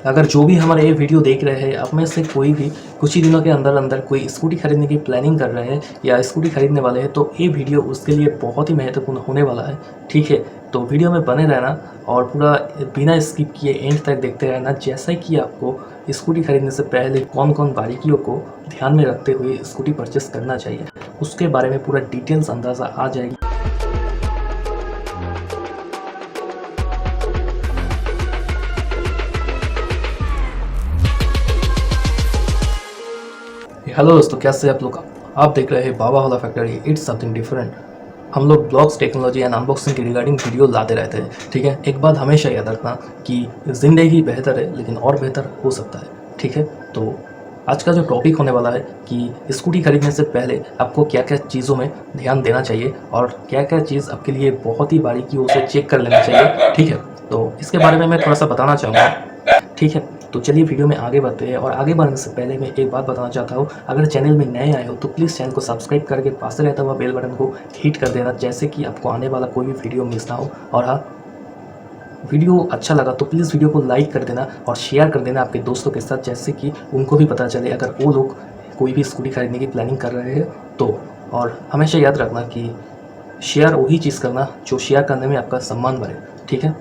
अगर जो भी हमारा ये वीडियो देख रहे हैं, आप में से कोई भी कुछ ही दिनों के अंदर अंदर कोई स्कूटी खरीदने की प्लानिंग कर रहे हैं या स्कूटी खरीदने वाले हैं, तो ये वीडियो उसके लिए बहुत ही महत्वपूर्ण होने वाला है। ठीक है, तो वीडियो में बने रहना और पूरा बिना स्किप किए एंड तक देखते रहना, जैसा कि आपको स्कूटी खरीदने से पहले कौन कौन बारीकियों को ध्यान में रखते हुए स्कूटी परचेस करना चाहिए, उसके बारे में पूरा डिटेल्स अंदाज़ा आ जाएगी। हेलो दोस्तों, कैसे आप लोग? आप देख रहे हैं बाबा होला फैक्ट्री, इट्स समथिंग डिफरेंट। हम लोग ब्लॉग्स, टेक्नोलॉजी एंड अनबॉक्सिंग के रिगार्डिंग वीडियो लाते रहते हैं। ठीक है, एक बात हमेशा याद रखना कि ज़िंदगी बेहतर है लेकिन और बेहतर हो सकता है। ठीक है, तो आज का जो टॉपिक होने वाला है कि स्कूटी खरीदने से पहले आपको क्या क्या चीज़ों में ध्यान देना चाहिए और क्या क्या चीज़ आपके लिए बहुत ही बारीकियों से चेक कर लेना चाहिए। ठीक है, तो इसके बारे में मैं थोड़ा सा बताना चाहूँगा। ठीक है, तो चलिए वीडियो में आगे बढ़ते हैं। और आगे बढ़ने से पहले मैं एक बात बताना चाहता हूँ, अगर चैनल में नए आए हो तो प्लीज़ चैनल को सब्सक्राइब करके पास से रहता हुआ बेल बटन को हिट कर देना, जैसे कि आपको आने वाला कोई भी वीडियो मिस ना हो। और हाँ, वीडियो अच्छा लगा तो प्लीज़ वीडियो को लाइक कर देना और शेयर कर देना आपके दोस्तों के साथ, जैसे कि उनको भी पता चले अगर वो लोग कोई भी स्कूटी खरीदने की प्लानिंग कर रहे हैं तो। और हमेशा याद रखना कि शेयर वही चीज़ करना जो शेयर करने में आपका सम्मान बढ़े। ठीक है,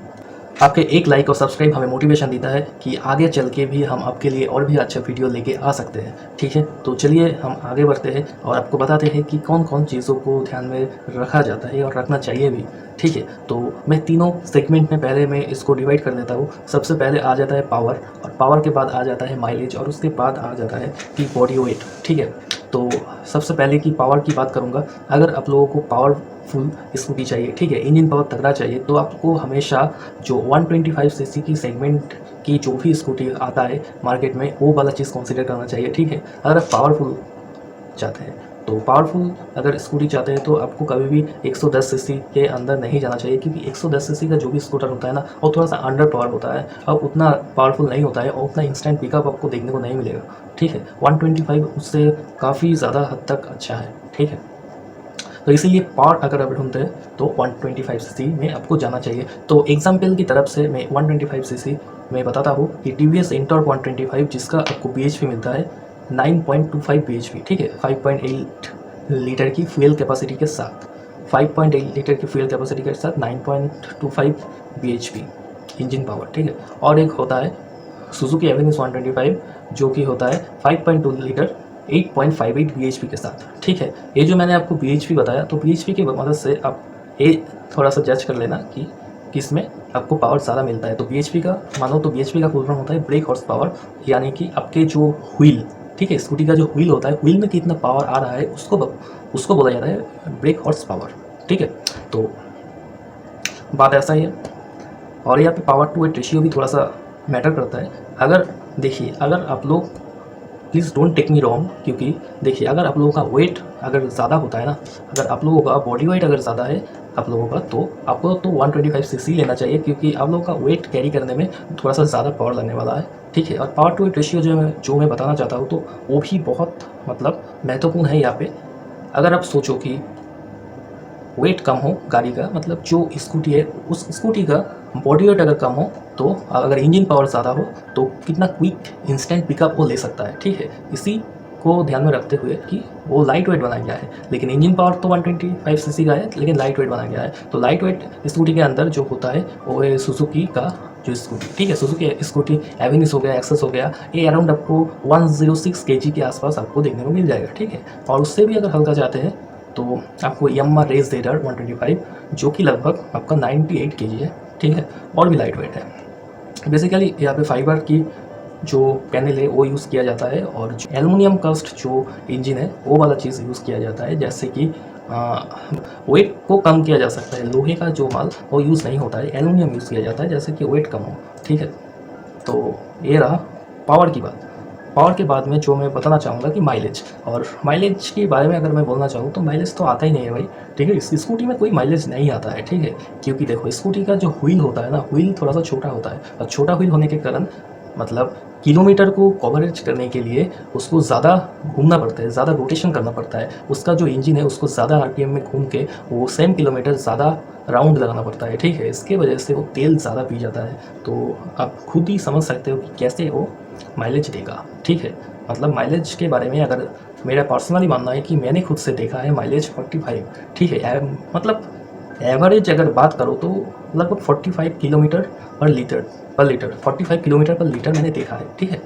आपके एक लाइक और सब्सक्राइब हमें मोटिवेशन देता है कि आगे चल के भी हम आपके लिए और भी अच्छा वीडियो लेके आ सकते हैं। ठीक है, तो चलिए हम आगे बढ़ते हैं और आपको बताते हैं कि कौन कौन चीज़ों को ध्यान में रखा जाता है और रखना चाहिए भी। ठीक है, तो मैं तीनों सेगमेंट में पहले मैं इसको डिवाइड कर देता हूँ। सबसे पहले आ जाता है पावर, और पावर के बाद आ जाता है माइलेज, और उसके बाद आ जाता है कि बॉडी वेट। ठीक है, तो सबसे पहले की पावर की बात करूँगा। अगर आप लोगों को पावरफुल स्कूटी चाहिए, ठीक है, इंजन पावर तगड़ा चाहिए, तो आपको हमेशा जो 125 सीसी की सेगमेंट की जो भी स्कूटी आता है मार्केट में, वो वाला चीज़ कंसीडर करना चाहिए। ठीक है, अगर आप पावरफुल चाहते हैं तो पावरफुल अगर स्कूटी चाहते हैं तो आपको कभी भी 110 सीसी के अंदर नहीं जाना चाहिए, क्योंकि 110 सीसी का जो भी स्कूटर होता है ना, वो थोड़ा सा अंडर पावर होता है और उतना पावरफुल नहीं होता है और उतना इंस्टेंट पिकअप आपको देखने को नहीं मिलेगा। ठीक है, 125 उससे काफ़ी ज़्यादा हद तक अच्छा है। ठीक है, तो इसीलिए पावर अगर आप ढूंढते हैं तो 125 सीसी में आपको जाना चाहिए। तो एग्जाम्पल की तरफ से मैं 125 सीसी में बताता हूँ कि TVS इंटॉर्क 125, जिसका आपको BHP मिलता है 9.25 BHP। ठीक है, 5.8 लीटर की फ्यूल कैपेसिटी के साथ, 5.8 लीटर की फ्यूल कैपेसिटी के साथ 9.25 BHP इंजन पावर। ठीक है, और एक होता है सुजुकी एवेन्यूज 125, जो कि होता है 5.2 लीटर 8.58 BHP के साथ। ठीक है, ये जो मैंने आपको BHP बताया, तो BHP की मदद से आप ये थोड़ा सा जज कर लेना कि किस में आपको पावर ज़्यादा मिलता है। तो BHP का मानो तो BHP का फुल फॉर्म होता है ब्रेक हॉर्स पावर, यानी कि आपके जो व्हील, ठीक है, स्कूटी का जो व्हील होता है, व्हील में कितना पावर आ रहा है उसको बोला जाता है ब्रेक हॉर्स पावर। ठीक है, तो बात ऐसा ही है। और यहाँ पे पावर टू वेट रेशियो भी थोड़ा सा मैटर करता है। अगर देखिए, अगर आप लोग, please don't take me wrong, क्योंकि देखिए अगर आप लोगों का वेट अगर ज़्यादा होता है ना, अगर आप लोगों का बॉडी वेट अगर ज़्यादा है आप लोगों का, तो आपको तो 125 सीसी लेना चाहिए, क्योंकि आप लोगों का वेट कैरी करने में थोड़ा सा ज़्यादा पावर लगने वाला है। ठीक है, और पावर टू वेट रेशियो जो मैं बताना चाहता हूँ, तो वो भी बहुत मतलब महत्वपूर्ण है यहाँ पे। अगर आप सोचो कि वेट कम हो गाड़ी का, मतलब जो स्कूटी है उस स्कूटी का बॉडी वेट अगर कम हो, तो अगर इंजन पावर ज़्यादा हो तो कितना क्विक इंस्टेंट पिकअप वो ले सकता है। ठीक है, इसी को ध्यान में रखते हुए कि वो लाइट वेट बनाया गया है, लेकिन इंजन पावर तो 125 सीसी का है लेकिन लाइट वेट बनाया गया है। तो लाइट वेट स्कूटी के अंदर जो होता है वो है सुजुकी का जो स्कूटी। ठीक है, सुजुकी स्कूटी एवेन्यूज हो गया, एक्सेस हो गया, ये अराउंड आपको 106 kg के आसपास आपको देखने को मिल जाएगा। ठीक है, और उससे भी अगर हल्का जाते हैं तो आपको यामाहा रेस रेडर 125, जो कि लगभग आपका 98 kg है। ठीक है, और भी लाइट वेट है। बेसिकली यहाँ पे फाइबर की जो पैनल है वो यूज़ किया जाता है, और जो एलुमिनियम कस्ट जो इंजन है वो वाला चीज़ यूज़ किया जाता है, जैसे कि वेट को कम किया जा सकता है। लोहे का जो माल वो यूज़ नहीं होता है, एलुमिनियम यूज़ किया जाता है, जैसे कि वेट कम हो। ठीक है, तो ये रहा पावर की बात। पावर के बाद में जो मैं बताना चाहूँगा कि माइलेज, और माइलेज के बारे में अगर मैं बोलना चाहूँ तो माइलेज तो आता ही नहीं है भाई। ठीक है, इस स्कूटी में कोई माइलेज नहीं आता है। ठीक है, क्योंकि देखो स्कूटी का जो व्हील होता है ना, व्हील थोड़ा सा छोटा होता है, और छोटा व्हील होने के कारण मतलब किलोमीटर को कवरेज करने के लिए उसको ज़्यादा घूमना पड़ता है, ज़्यादा रोटेशन करना पड़ता है, उसका जो इंजन है उसको ज़्यादा आरपीएम में घूम के वो सेम किलोमीटर ज़्यादा राउंड लगाना पड़ता है, ठीक है। इसके वजह से वो तेल ज़्यादा पी जाता है। तो आप खुद ही समझ सकते हो कि कैसे वो माइलेज देगा, ठीक है। मतलब माइलेज के बारे में अगर मेरा पर्सनली मानना है कि मैंने खुद से देखा है माइलेज 45, ठीक है। मतलब एवरेज अगर बात करो तो लगभग 45 किलोमीटर पर लीटर 45 किलोमीटर पर लीटर मैंने देखा है, ठीक है।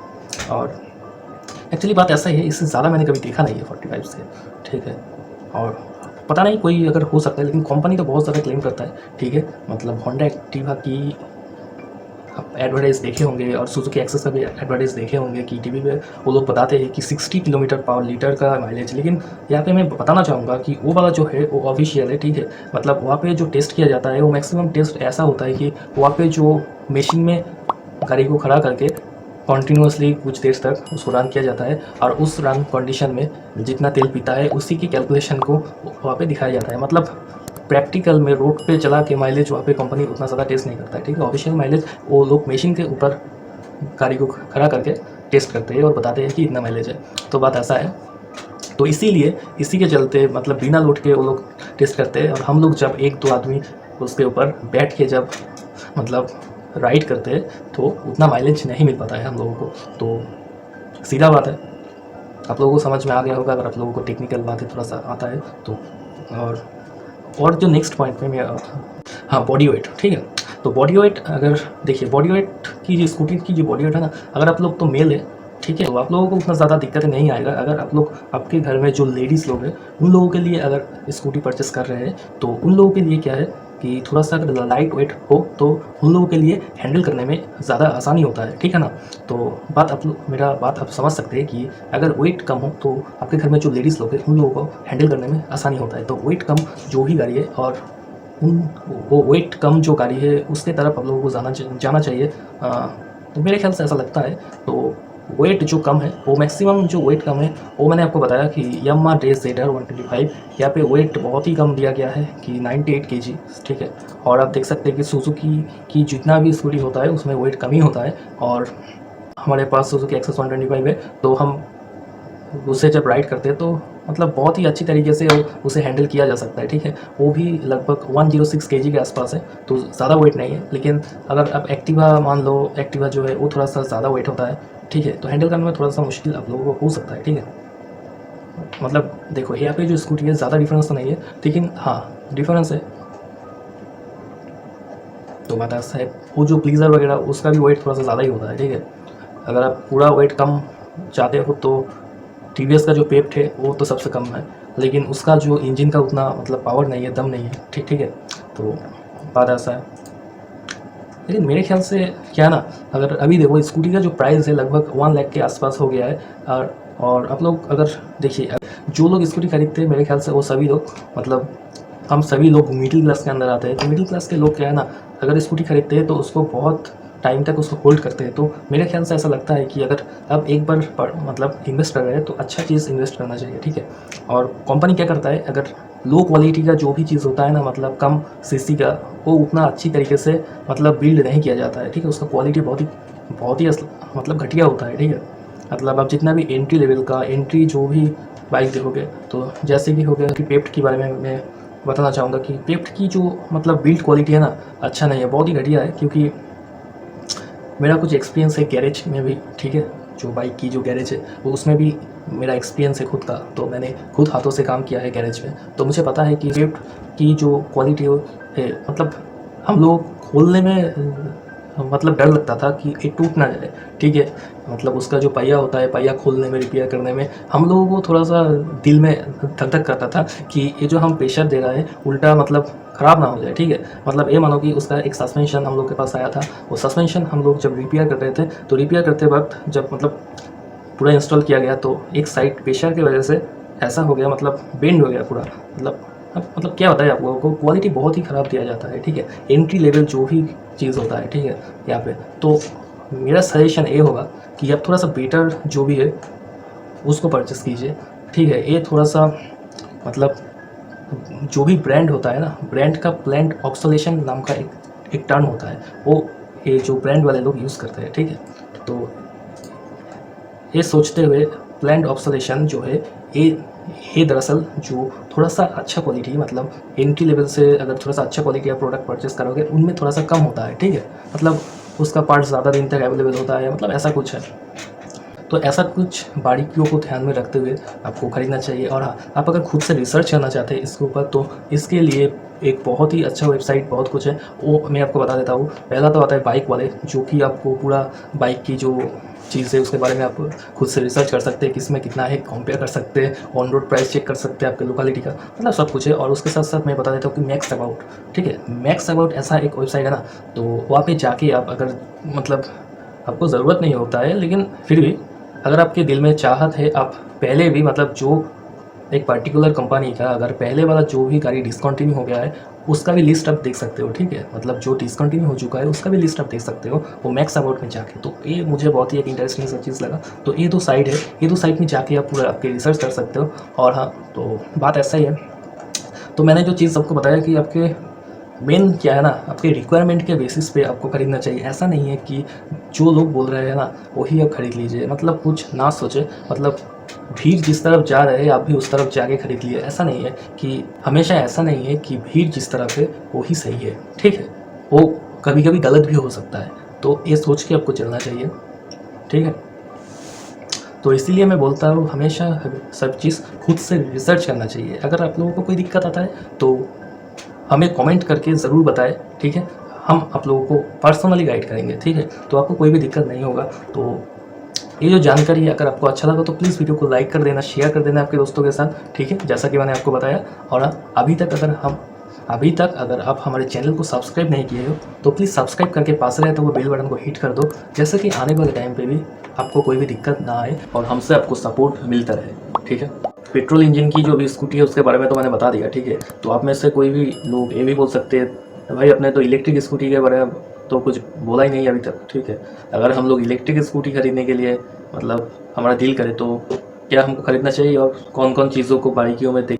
और एक्चुअली बात ऐसा ही है, इससे ज़्यादा मैंने कभी देखा नहीं है 45 से, ठीक है। और पता नहीं कोई अगर हो सकता है, लेकिन कंपनी तो बहुत ज़्यादा क्लेम करता है, ठीक है। मतलब होंडा एक्टिवा की आप एडवर्टाइज़ देखे होंगे और सुजुकी एक्सेस का भी एडवर्टाइज़ देखे होंगे कि टीवी पे वो लोग बताते हैं कि 60 किलोमीटर पर लीटर का माइलेज। लेकिन यहाँ पे मैं बताना चाहूँगा कि वो वाला जो है वो ऑफिशियल है, ठीक है। मतलब वहाँ पे जो टेस्ट किया जाता है वो मैक्सिमम टेस्ट ऐसा होता है कि वहाँ पे जो मशीन में गाड़ी को खड़ा करके कॉन्टीन्यूसली कुछ देर तक उसको रन किया जाता है और उस रन कंडीशन में जितना तेल पीता है उसी की कैलकुलेशन को वहाँ पे दिखाया जाता है। मतलब प्रैक्टिकल में रोड पे चला के माइलेज वहाँ पे कंपनी उतना ज़्यादा टेस्ट नहीं करता है, ठीक है। ऑफिशियल माइलेज वो लोग मशीन के ऊपर गाड़ी को खड़ा करके टेस्ट करते हैं और बताते हैं कि इतना माइलेज है। तो बात ऐसा है, तो इसीलिए इसी के चलते मतलब बिना लोड के वो लोग टेस्ट करते हैं। और हम लोग जब एक दो आदमी उसके ऊपर बैठ के जब मतलब राइड करते हैं तो उतना माइलेज नहीं मिल पाता है हम लोगों को। तो सीधा बात है, आप लोगों को समझ में आ गया होगा अगर आप लोगों को टेक्निकल बातें थोड़ा सा आता है तो। और जो नेक्स्ट पॉइंट में मैं हाँ, बॉडी वेट, ठीक है। तो बॉडी वेट अगर देखिए, बॉडी वेट की जो स्कूटी की जो बॉडी वेट है ना, अगर आप लोग तो मेल है, ठीक है, तो आप लोगों को उतना ज़्यादा दिक्कत नहीं आएगा। अगर आप लोग आपके घर में जो लेडीज़ लोग हैं उन लोगों के लिए अगर स्कूटी परचेस कर रहे हैं तो उन लोगों के लिए क्या है कि थोड़ा सा अगर लाइट वेट हो तो उन लोगों के लिए हैंडल करने में ज़्यादा आसानी होता है, ठीक है ना। तो मेरा बात आप समझ सकते हैं कि अगर वेट कम हो तो आपके घर में जो लेडीज़ लोग हैं उन लोगों को हैंडल करने में आसानी होता है। तो वेट कम जो भी गाड़ी है और वो वेट कम जो गाड़ी है उसके तरफ आप लोगों को जाना चाहिए। तो मेरे ख्याल से ऐसा लगता है। तो वेट जो कम है वो मैक्सिमम जो वेट कम है वो मैंने आपको बताया कि यामाहा DZ 125, यहाँ पे वेट बहुत ही कम दिया गया है कि 98 kg, ठीक है। और आप देख सकते हैं कि सुजुकी की जितना भी स्कूटी होता है उसमें वेट कम ही होता है। और हमारे पास सुजुकी एक्सेस 125 है, तो हम उसे जब राइड करते हैं तो मतलब बहुत ही अच्छी तरीके से उसे हैंडल किया जा सकता है, ठीक है। वो भी लगभग 106 kg के आसपास है, तो ज़्यादा वेट नहीं है। लेकिन अगर आप एक्टिवा मान लो, एक्टिवा जो है वो थोड़ा सा ज़्यादा वेट होता है, ठीक है। तो हैंडल करने में थोड़ा सा मुश्किल आप लोगों को हो सकता है, ठीक है। मतलब देखो यहाँ पे जो स्कूटी है ज़्यादा डिफरेंस तो नहीं है, लेकिन हाँ डिफरेंस है। तो बात ऐसा है, वो जो प्लीज़र वगैरह उसका भी वेट थोड़ा सा ज़्यादा ही होता है, ठीक है। अगर आप पूरा वेट कम चाहते हो तो TVS का जो पेप्ट है वो तो सबसे कम है, लेकिन उसका जो इंजन का उतना मतलब पावर नहीं है, दम नहीं है, ठीक है। तो बात ऐसा है। लेकिन मेरे ख्याल से क्या ना, अगर अभी देखो स्कूटी का जो प्राइस है लगभग 1 लाख के आसपास हो गया है। और आप लोग अगर देखिए, जो लोग स्कूटी खरीदते हैं मेरे ख्याल से वो सभी लोग मतलब हम सभी लोग मिडिल क्लास के अंदर आते हैं। तो मिडिल क्लास के लोग क्या है ना, अगर स्कूटी खरीदते हैं तो उसको बहुत टाइम तक उसको होल्ड करते हैं। तो मेरे ख्याल से ऐसा लगता है कि अगर आप एक बार मतलब इन्वेस्ट कर रहे हैं तो अच्छा चीज़ इन्वेस्ट करना चाहिए, ठीक है। और कंपनी क्या करता है, अगर लो क्वालिटी का जो भी चीज़ होता है ना, मतलब कम सीसी का, वो उतना अच्छी तरीके से मतलब बिल्ड नहीं किया जाता है, ठीक है। उसका क्वालिटी बहुत ही मतलब घटिया होता है, ठीक है। मतलब आप जितना भी एंट्री लेवल का जो भी बाइक देखोगे, तो जैसे कि हो गया कि पेप्ट के बारे में मैं बताना चाहूँगा कि पेप्ट की जो मतलब बिल्ड क्वालिटी है ना, अच्छा नहीं है, बहुत ही घटिया है। क्योंकि मेरा कुछ एक्सपीरियंस है गैरेज में भी, ठीक है। जो बाइक की जो गैरेज है वो उसमें भी मेरा एक्सपीरियंस है खुद का, तो मैंने खुद हाथों से काम किया है गैरेज में। तो मुझे पता है कि स्विफ्ट की जो क्वालिटी है मतलब हम लोग खोलने में मतलब डर लगता था कि ये टूट ना जाए, ठीक है। मतलब उसका जो पहिया होता है, पहिया खोलने में, रिपेयर करने में हम लोगों को थोड़ा सा दिल में धक धक करता था कि ये जो हम प्रेशर दे रहा है उल्टा मतलब ख़राब ना हो जाए, ठीक है। मतलब ये मानो कि उसका एक सस्पेंशन हम लोग के पास आया था। वो सस्पेंशन हम लोग जब रिपेयर कर रहे थे तो रिपेयर करते वक्त जब मतलब पूरा इंस्टॉल किया गया तो एक साइड प्रेशर की वजह से ऐसा हो गया, मतलब बेंड हो गया पूरा। मतलब क्या बताया आप लोगों को, क्वालिटी बहुत ही ख़राब दिया जाता है, ठीक है। एंट्री लेवल जो भी चीज़ होता है, ठीक है, यहाँ पे। तो मेरा सजेशन ये होगा कि आप थोड़ा सा बेटर जो भी है उसको परचेस कीजिए, ठीक है। ये थोड़ा सा मतलब जो भी ब्रांड होता है ना, ब्रांड का प्लांट ऑब्सोलेशन नाम का एक टर्म होता है, वो ये जो ब्रांड वाले लोग यूज़ करते हैं, ठीक है। तो ये सोचते हुए प्लान्ड ऑब्सोलेशन जो है ये दरअसल जो थोड़ा सा अच्छा क्वालिटी, मतलब एंट्री लेवल से अगर थोड़ा सा अच्छा क्वालिटी का प्रोडक्ट परचेस करोगे उनमें थोड़ा सा कम होता है, ठीक है, मतलब उसका पार्ट ज़्यादा दिन तक अवेलेबल होता है, मतलब ऐसा कुछ है। तो ऐसा कुछ बारीकियों को ध्यान में रखते हुए आपको खरीदना चाहिए। और हाँ, आप अगर खुद से रिसर्च करना चाहते हैं इसके ऊपर तो इसके लिए एक बहुत ही अच्छा वेबसाइट बहुत कुछ है, वो मैं आपको बता देता हूँ। पहला तो आता है बाइक वाले, जो कि आपको पूरा बाइक की जो चीज़ है उसके बारे में आप खुद से रिसर्च कर सकते हैं, किसमें कितना है कंपेयर कर सकते हैं, ऑन रोड प्राइस चेक कर सकते हैं आपके लोकेलिटी का, मतलब सब कुछ है। और उसके साथ साथ मैं बता देता हूँ कि मैक्स अबाउट, ठीक है, मैक्स अबाउट ऐसा एक वेबसाइट है ना, तो वहाँ पे जाके आप अगर मतलब आपको ज़रूरत नहीं होता है लेकिन फिर भी अगर आपके दिल में चाहत है, आप पहले भी मतलब जो एक पर्टिकुलर कंपनी का अगर पहले वाला जो भी गाड़ी डिसकंटिन्यू हो गया है उसका भी लिस्ट आप देख सकते हो, ठीक है, मतलब जो डिसकंटिन्यू हो चुका है उसका भी लिस्ट आप देख सकते हो वो मैक्स अबाउट में जाके। तो ये मुझे बहुत ही एक इंटरेस्टिंग सा चीज़ लगा। तो ये दो साइट है, ये दो साइट में जाके आप पूरा आपके रिसर्च कर सकते हो। और हाँ, तो बात ऐसा ही है। तो मैंने जो चीज़ सबको बताया कि आपके मेन क्या है ना, आपके रिक्वायरमेंट के बेसिस पे आपको खरीदना चाहिए। ऐसा नहीं है कि जो लोग बोल रहे हैं ना वही आप खरीद लीजिए, मतलब कुछ ना सोचे, मतलब भीड़ जिस तरफ जा रहे हैं आप भी उस तरफ जाके खरीद लिए। ऐसा नहीं है कि हमेशा ऐसा नहीं है कि भीड़ जिस तरफ है वही सही है, ठीक है, वो कभी कभी गलत भी हो सकता है। तो ये सोच के आपको चलना चाहिए, ठीक है। तो इसीलिए मैं बोलता हूँ हमेशा सब चीज़ खुद से रिसर्च करना चाहिए। अगर आप लोगों को कोई दिक्कत आता है तो हमें कमेंट करके ज़रूर बताएं, ठीक है, हम आप लोगों को पर्सनली गाइड करेंगे, ठीक है। तो आपको कोई भी दिक्कत नहीं होगा। तो ये जो जानकारी है अगर आपको अच्छा लगा तो प्लीज़ वीडियो को लाइक कर देना, शेयर कर देना आपके दोस्तों के साथ, ठीक है, जैसा कि मैंने आपको बताया। और अभी तक अगर आप हमारे चैनल को सब्सक्राइब नहीं किए हो तो प्लीज़ सब्सक्राइब करके पास रहे तो वो बेल बटन को हिट कर दो, जैसे कि आने वाले टाइम पे भी आपको कोई भी दिक्कत ना आए और हमसे आपको सपोर्ट मिलता रहे, ठीक है। पेट्रोल इंजन की जो भी स्कूटी है उसके बारे में तो मैंने बता दिया, ठीक है। तो आप में से कोई भी लोग ये भी बोल सकते हैं भाई अपने तो इलेक्ट्रिक स्कूटी के बारे में तो कुछ बोला ही नहीं अभी तक, ठीक है। अगर हम लोग इलेक्ट्रिक स्कूटी खरीदने के लिए मतलब हमारा दिल करे तो क्या हमको खरीदना चाहिए और कौन कौन चीज़ों को बारीकियों में देख,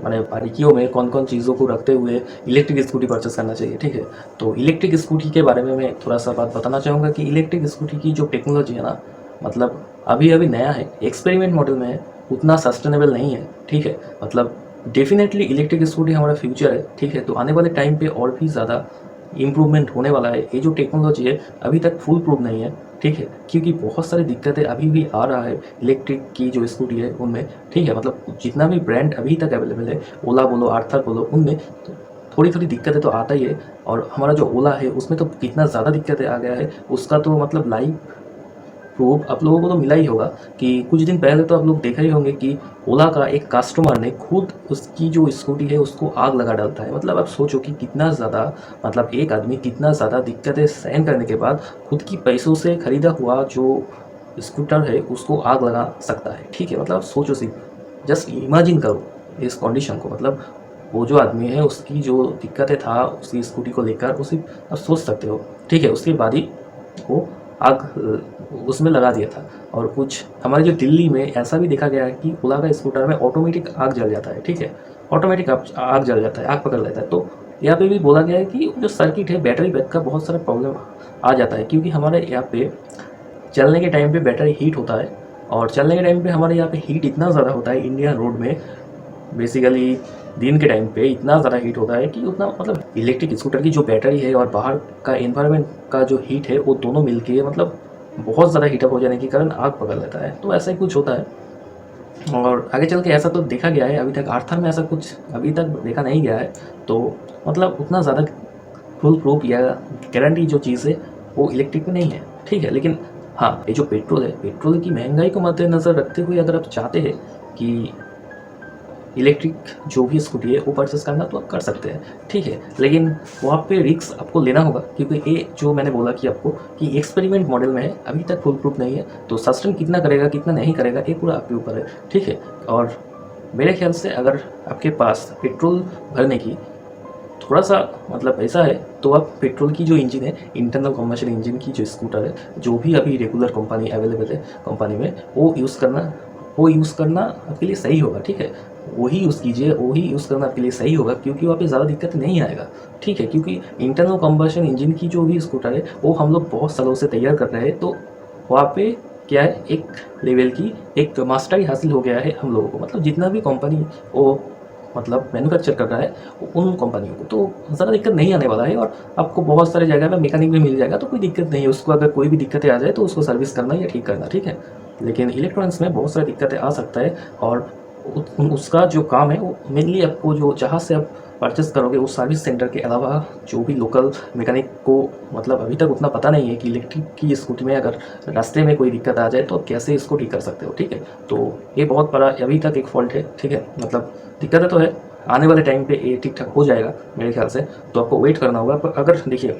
माने बारीकियों में कौन कौन चीज़ों को रखते हुए इलेक्ट्रिक स्कूटी परचेस करना चाहिए, ठीक है। तो इलेक्ट्रिक स्कूटी के बारे में मैं थोड़ा सा बात बताना चाहूँगा कि इलेक्ट्रिक स्कूटी की जो टेक्नोलॉजी है ना, मतलब अभी अभी नया है, एक्सपेरिमेंट मॉडल में है, उतना सस्टेनेबल नहीं है, ठीक है। मतलब डेफिनेटली इलेक्ट्रिक स्कूटी हमारा फ्यूचर है, ठीक है। तो आने वाले टाइम पे और भी ज़्यादा इम्प्रूवमेंट होने वाला है। ये जो टेक्नोलॉजी है अभी तक फुल प्रूफ नहीं है, ठीक है, क्योंकि बहुत सारी दिक्कतें अभी भी आ रहा है इलेक्ट्रिक की जो स्कूटी है उनमें, ठीक है। मतलब जितना भी ब्रांड अभी तक अवेलेबल है, ओला बोलो आर्थर बोलो, उनमें तो थोड़ी थोड़ी दिक्कतें तो आता ही है। और हमारा जो ओला है उसमें तो कितना ज़्यादा दिक्कतें आ गया है, उसका तो मतलब लाइव प्रूफ आप लोगों को तो मिला ही होगा कि कुछ दिन पहले तो आप लोग देखा ही होंगे कि ओला का एक कस्टमर ने खुद उसकी जो स्कूटी है उसको आग लगा डालता है। मतलब आप सोचो कि कितना ज़्यादा, मतलब एक आदमी कितना ज़्यादा दिक्कतें सहन करने के बाद खुद की पैसों से खरीदा हुआ जो स्कूटर है उसको आग लगा सकता है, ठीक है। मतलब आप सोचो, सिर्फ जस्ट इमेजिन करो इस कंडीशन को। मतलब वो जो आदमी है उसकी जो दिक्कतें था उसकी स्कूटी को लेकर, उसी आप सोच सकते हो, ठीक है। उसके बाद ही वो आग उसमें लगा दिया था। और कुछ हमारे जो दिल्ली में ऐसा भी देखा गया है कि ओला का स्कूटर में ऑटोमेटिक आग जल जाता है, ठीक है, ऑटोमेटिक आग जल जाता है, आग पकड़ लेता है। तो यहाँ पे भी बोला गया है कि जो सर्किट है बैटरी बैक का बहुत सारा प्रॉब्लम आ जाता है, क्योंकि हमारे यहाँ पे चलने के टाइम पे बैटरी हीट होता है। और चलने के टाइम पे हमारे यहाँ पे हीट इतना ज़्यादा होता है इंडियन रोड में, बेसिकली दिन के टाइम पे इतना ज़्यादा हीट होता है कि उतना मतलब इलेक्ट्रिक स्कूटर की जो बैटरी है और बाहर का एनवायरनमेंट का जो हीट है वो दोनों मिलके मतलब बहुत ज़्यादा हीटअप हो जाने के कारण आग पकड़ लेता है। तो ऐसा ही कुछ होता है और आगे चल के ऐसा तो देखा गया है, अभी तक आर्थर में ऐसा कुछ अभी तक देखा नहीं गया है। तो मतलब उतना ज़्यादा फुल प्रूफ या गारंटी जो चीज़ है वो इलेक्ट्रिक में नहीं है, ठीक है। लेकिन हाँ, ये जो पेट्रोल है, पेट्रोल की महंगाई को मद्देनज़र रखते हुए अगर आप चाहते हैं कि इलेक्ट्रिक जो भी स्कूटी है वो परचेस करना तो आप कर सकते हैं, ठीक है। लेकिन वहाँ पे रिस्क आपको लेना होगा, क्योंकि ये जो मैंने बोला कि आपको कि एक्सपेरिमेंट मॉडल में है, अभी तक फुल प्रूफ नहीं है। तो सस्टेन कितना करेगा कितना नहीं करेगा ये पूरा आपके ऊपर है, ठीक है। और मेरे ख्याल से अगर आपके पास पेट्रोल भरने की थोड़ा सा मतलब पैसा है तो आप पेट्रोल की जो इंजन है, इंटरनल कम्बशन इंजन की जो स्कूटर है, जो भी अभी रेगुलर कंपनी अवेलेबल है कंपनी में, वो यूज़ करना आपके लिए सही होगा, ठीक है। वही यूज़ कीजिए, वही यूज़ करना आपके लिए सही होगा, क्योंकि वहाँ पे ज़्यादा दिक्कत नहीं आएगा, ठीक है। क्योंकि इंटरनल कम्बशन इंजन की जो भी स्कूटर है वो हम लोग बहुत सालों से तैयार कर रहे हैं, तो वहाँ पे क्या है, एक लेवल की एक मास्टरी हासिल हो गया है हम लोगों को। मतलब जितना भी कंपनी वो मतलब मैन्युफैक्चर कर रहा है उन कंपनियों को तो ज़्यादा दिक्कत नहीं आने वाला है, और आपको बहुत सारे जगह में मैकेनिक भी मिल जाएगा, तो कोई दिक्कत नहीं है। उसको अगर कोई भी दिक्कतें आ जाए तो उसको सर्विस करना या ठीक करना, ठीक है। लेकिन इलेक्ट्रॉनिक्स में बहुत सारी दिक्कतें आ सकता है, और उसका जो काम है वो मेनली आपको जो जहाँ से आप परचेस करोगे उस सर्विस सेंटर के अलावा जो भी लोकल मैकेनिक को मतलब अभी तक उतना पता नहीं है कि इलेक्ट्रिक की स्कूटी में अगर रास्ते में कोई दिक्कत आ जाए तो आप कैसे इसको ठीक कर सकते हो, ठीक है। तो ये बहुत बड़ा अभी तक एक फॉल्ट है, ठीक है। मतलब दिक्कतें तो है, आने वाले टाइम पे ये ठीक ठाक हो जाएगा मेरे ख्याल से। तो आपको वेट करना होगा। पर अगर देखिए,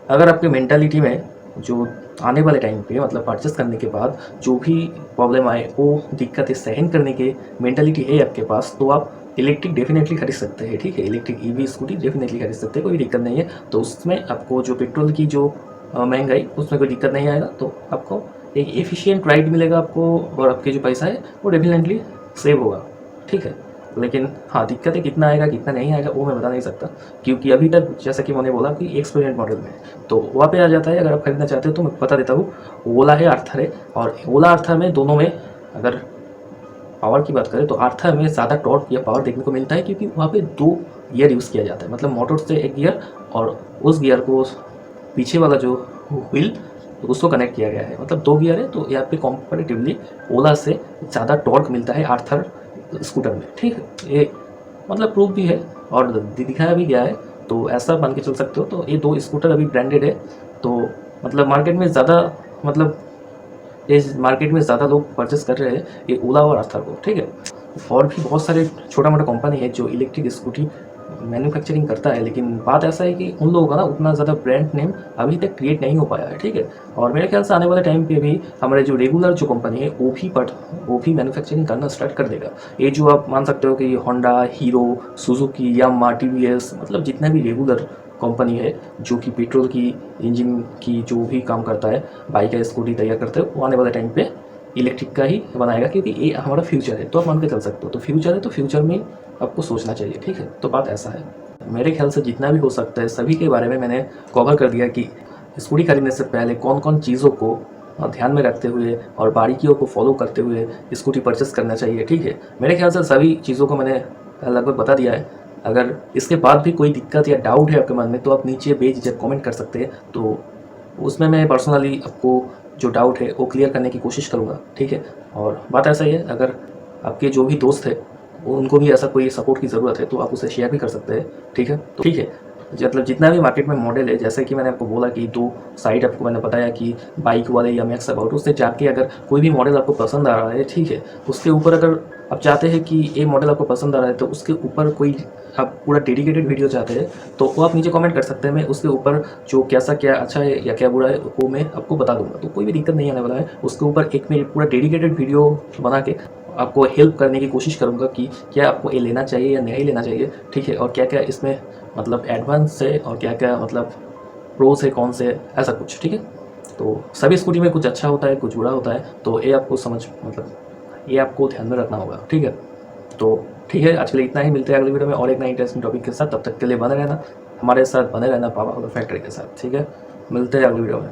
अगर आपके मेंटालिटी में जो आने वाले टाइम पे मतलब परचेस करने के बाद जो भी प्रॉब्लम आए वो दिक्कतें सहन करने के मेंटालिटी है आपके पास, तो आप इलेक्ट्रिक डेफिनेटली खरीद सकते हैं, ठीक है। इलेक्ट्रिक ईवी स्कूटी डेफिनेटली खरीद सकते हैं, कोई दिक्कत नहीं है। तो उसमें आपको जो पेट्रोल की जो महंगाई, उसमें कोई दिक्कत नहीं आएगा। तो आपको एक एफिशिएंट राइड मिलेगा आपको, और आपके जो पैसा है वो डेफिनेटली सेव होगा, ठीक है। लेकिन हाँ, दिक्कतें कितना आएगा कितना नहीं आएगा वो मैं बता नहीं सकता, क्योंकि अभी तक जैसा कि मैंने बोला कि एक्सपीरियंट मॉडल में तो वहाँ पे आ जाता है। अगर आप खरीदना चाहते हो तो मैं बता देता हूँ, ओला है, आर्थर है। और ओला आर्थर में दोनों में अगर पावर की बात करें तो आर्थर में ज़्यादा टॉर्क या पावर देखने को मिलता है, क्योंकि वहाँ पे 2 गियर यूज़ किया जाता है। मतलब मोटर से एक गियर और उस गियर को पीछे वाला जो व्हील उसको कनेक्ट किया गया है। मतलब 2 गियर है, तो यहाँ पे कॉम्पैरेटिवली ओला से ज़्यादा टॉर्क मिलता है आर्थर स्कूटर में, ठीक है। ये मतलब प्रूफ भी है और दिखाया भी गया है, तो ऐसा मान के चल सकते हो। तो ये 2 स्कूटर अभी ब्रांडेड है, तो मतलब मार्केट में ज़्यादा मतलब इस मार्केट में ज़्यादा लोग परचेस कर रहे हैं ये ओला और आर्थर को, ठीक है। और भी बहुत सारे छोटा मोटा कंपनी है जो इलेक्ट्रिक स्कूटी मैन्युफैक्चरिंग करता है, लेकिन बात ऐसा है कि उन लोगों का ना उतना ज़्यादा ब्रांड नेम अभी तक क्रिएट नहीं हो पाया है, ठीक है। और मेरे ख्याल से आने वाले टाइम पे भी हमारे जो रेगुलर जो कंपनी है वो भी मैन्युफैक्चरिंग करना स्टार्ट कर देगा। ये जो आप मान सकते हो कि Honda, hero, Suzuki, Yamaha, TVS, मतलब जितना भी रेगुलर कंपनी है जो कि पेट्रोल की इंजन की जो भी काम करता है, बाइक या स्कूटी तैयार करते हैं, वो आने वाले टाइम पे इलेक्ट्रिक का ही बनाएगा, क्योंकि ये हमारा फ्यूचर है। तो आप मान के चल सकते हो, तो फ्यूचर है तो फ्यूचर में आपको सोचना चाहिए, ठीक है। तो बात ऐसा है, मेरे ख्याल से जितना भी हो सकता है सभी के बारे में मैंने कवर कर दिया कि स्कूटी खरीदने से पहले कौन कौन चीज़ों को ध्यान में रखते हुए और बारीकियों को फॉलो करते हुए स्कूटी परचेस करना चाहिए, ठीक है। मेरे ख्याल से सभी चीज़ों को मैंने लगभग बता दिया है। अगर इसके बाद भी कोई दिक्कत या डाउट है आपके मन में तो आप नीचे बेझिझक कमेंट कर सकते हैं, तो उसमें मैं पर्सनली आपको जो डाउट है वो क्लियर करने की कोशिश करूँगा, ठीक है। और बात ऐसा ही है, अगर आपके जो भी दोस्त है उनको भी ऐसा कोई सपोर्ट की ज़रूरत है तो आप उसे शेयर भी कर सकते हैं, ठीक है। तो ठीक है, मतलब जितना भी मार्केट में मॉडल है, जैसे कि मैंने आपको बोला कि 2 साइड आपको मैंने बताया कि बाइक वाले या मैक्स अबाउट, उससे जाके अगर कोई भी मॉडल आपको पसंद आ रहा है, ठीक है, उसके ऊपर अगर आप चाहते हैं कि ये मॉडल आपको पसंद आ रहा है तो उसके ऊपर कोई आप पूरा डेडिकेटेड वीडियो चाहते हैं तो वो आप नीचे कमेंट कर सकते हैं। मैं उसके ऊपर जो कैसा क्या अच्छा है या क्या बुरा है वो मैं आपको बता दूंगा, तो कोई भी दिक्कत नहीं आने वाला है। उसके ऊपर एक मैं पूरा डेडिकेटेड वीडियो बना के आपको हेल्प करने की कोशिश करूँगा कि क्या आपको ये लेना चाहिए या नहीं लेना चाहिए, ठीक है। और क्या क्या इसमें मतलब एडवांस है और क्या क्या मतलब प्रोस है कौन से, ऐसा कुछ, ठीक है। तो सभी स्कूटी में कुछ अच्छा होता है कुछ बुरा होता है, तो ये आपको समझ मतलब ये आपको ध्यान में रखना होगा, ठीक है। तो ठीक है, आज के लिए इतना ही। मिलते हैं अगले वीडियो में और एक नई इंटरेस्टिंग टॉपिक के साथ। तब तक के लिए बने रहना हमारे साथ, बने रहना पापा फैक्ट्री के साथ, ठीक है। मिलते हैं अगले वीडियो में।